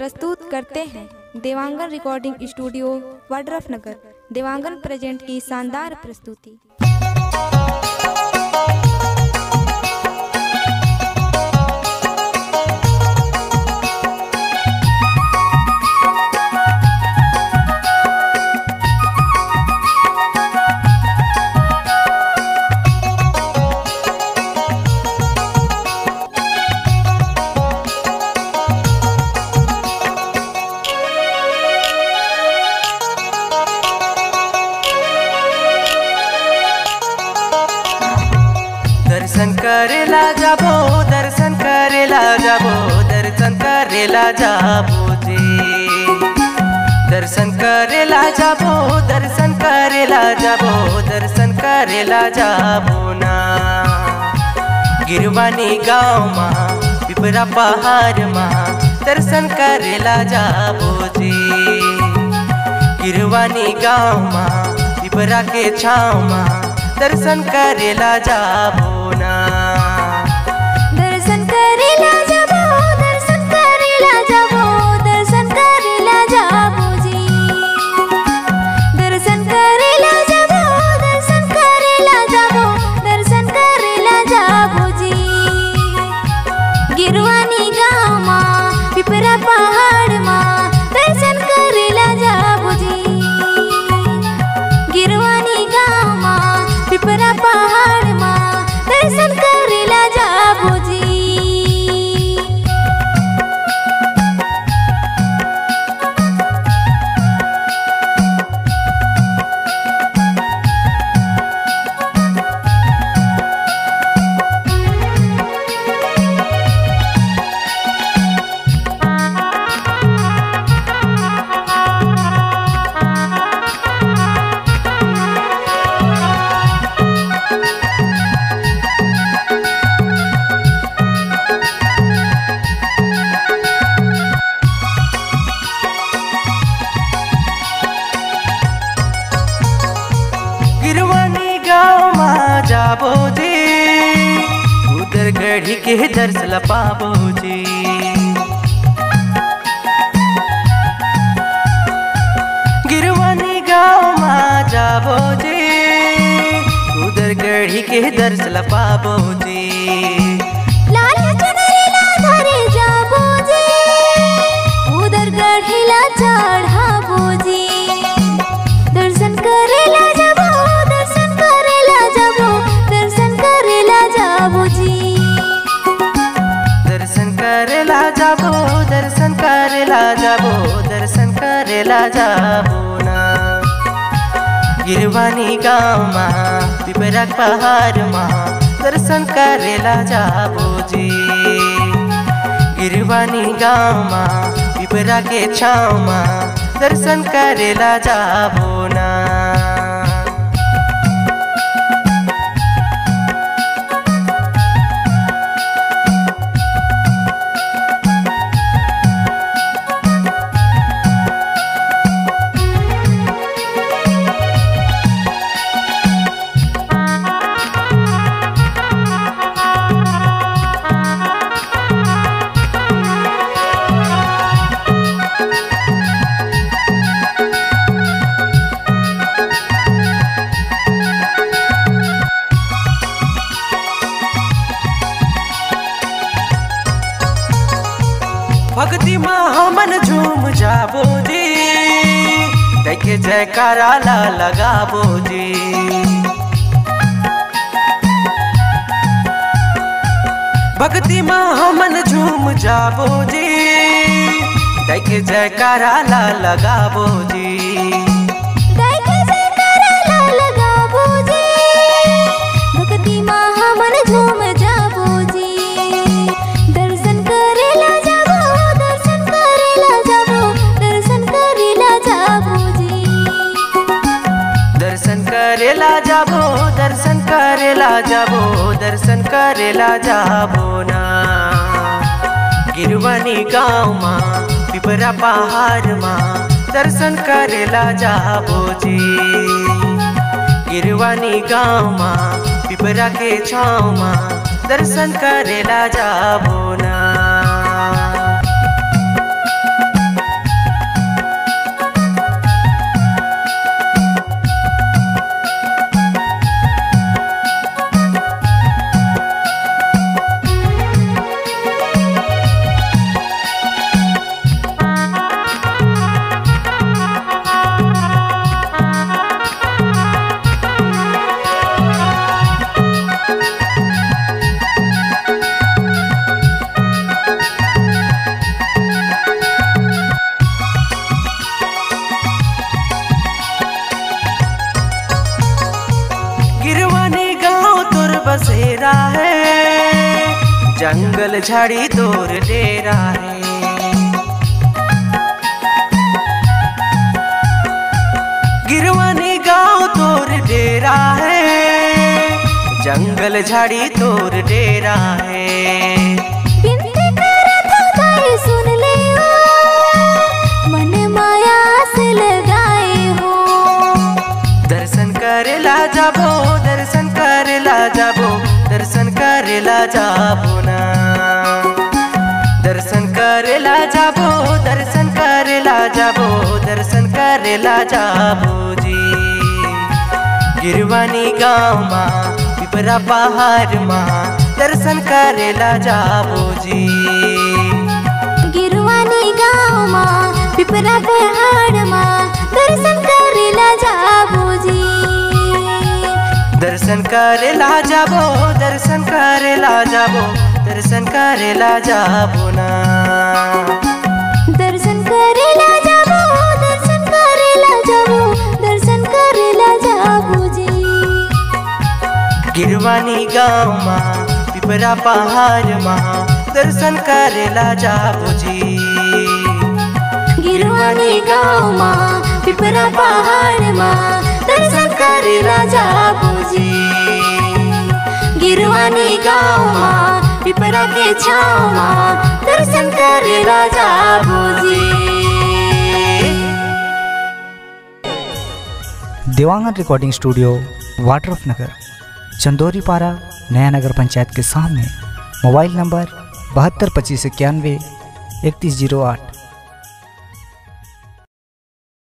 प्रस्तुत करते हैं Dewangan recording studio Wadrafnagar. Dewangan present की शानदार प्रस्तुति। दर्शन करेला जाबो, दर्शन करेला जाबो, दर्शन करेला जाबो जी। दर्शन करेला जाबो, दर्शन करेला जाबो, दर्शन करेला जाबो ना। गिरवानी गाँव माँ पिपरा पहाड़ माँ दर्शन करेला जाबो जी। गिरवानी गाँव माँ पिपरा के छाँव माँ दर्शन करेला जाबो ना। दर्शन करेला जाबो, दर्शन करेला जाबो, दर्शन करेला जाबो जी। दर्शन करेला जाबो, दर्शन करेला जाबो, दर्शन करेला जाबो जी। गिरवानी गाँव माँ पिपरा पहाड़ माँ दर्शन करेला जाबो जी। गिरवानी गाँव माँ पिपरा पहाड़ माँ दर्शन करेला जाबो जी। गिरवानी गाँव माँ जाबो जी, उधर गढ़ी के दर्शन पाबो जी। गिरवानी गाँव माँ जाबो जी, उधर गढ़ी के दर्शन पाबो जी। लाल चुनरीला धरे जाबो जी, उधर गढ़ीला चढ़ाबो जी। दर्शन करेला जाबो, दर्शन करेला जाबो, दर्शन करेला जाबो जी। दर्शन करेला जाबो, दर्शन करेला जाबो, दर्शन करेला जाबो ना। गिरवानी गाँव माँ पिपरा पहाड़ माँ दर्शन करेला जाबो जी। गिरवानी गाँव माँ पिपरा के छाँव माँ दर्शन करेला जाबो ना। भक्ति माँ हमन झूम जाबो जी, देखे जयकारा ला लगाबो जी। भक्ति माँ हमन झूम जाबो जी, देखे जयकारा ला लगाबो जी। देखे जयकारा ला लगाबो जी, भक्ति माँ हमन झूम जाबो जी। दर्शन करेला जाबो, दर्शन करेला जाबो, दर्शन करेला जाबो जी। दर्शन करेला जाबो, दर्शन करेला जाबो, दर्शन करेला जाबो ना। गिरवानी गाँव माँ पिपरा पहाड़ माँ दर्शन करेला जाबो जी। गिरवानी गाँव माँ पिपरा के छाँव माँ दर्शन करेला जाबो ना। जंगल झाड़ी तोर डेरा है। गिरवानी गाँव तोर डेरा है, जंगल झाड़ी तोर डेरा है। बिनती करत गाए सुन ले हो, मन माया से लगाए हो। दर्शन करेला जाबो, दर्शन करेला जाबो, दर्शन करेला जाबो ना। दर्शन करेला जाबो, दर्शन करेला जाबो, दर्शन करेला जाबो जी। गिरवानी गाँव माँ पिपरा पहाड़ माँ दर्शन करेला जाबो जी। गिरवानी गाँव माँ पिपरा पहाड़ माँ दर्शन करेला जाबो जी। दर्शन करेला जाबो, दर्शन करेला जाबो, दर्शन करेला जाबो ना। दर्शन करेला जाबो, दर्शन करेला जाबो, दर्शन करेला जाबो जी। गिरवानी गाँव माँ पिपरा पहाड़ माँ दर्शन करेला जाबो जी। गिरवानी गाँव माँ पिपरा पहाड़ माँ दर्शन करेला जाबो जी। गिरवानी गाँव माँ पिपरा के छाँव माँ दर्शन करेला जाबो जी। देवांगन रिकॉर्डिंग स्टूडियो वाड्रफनगर, चंदोरीपारा, नया नगर पंचायत के सामने। Mobile number 72 25 91 3108।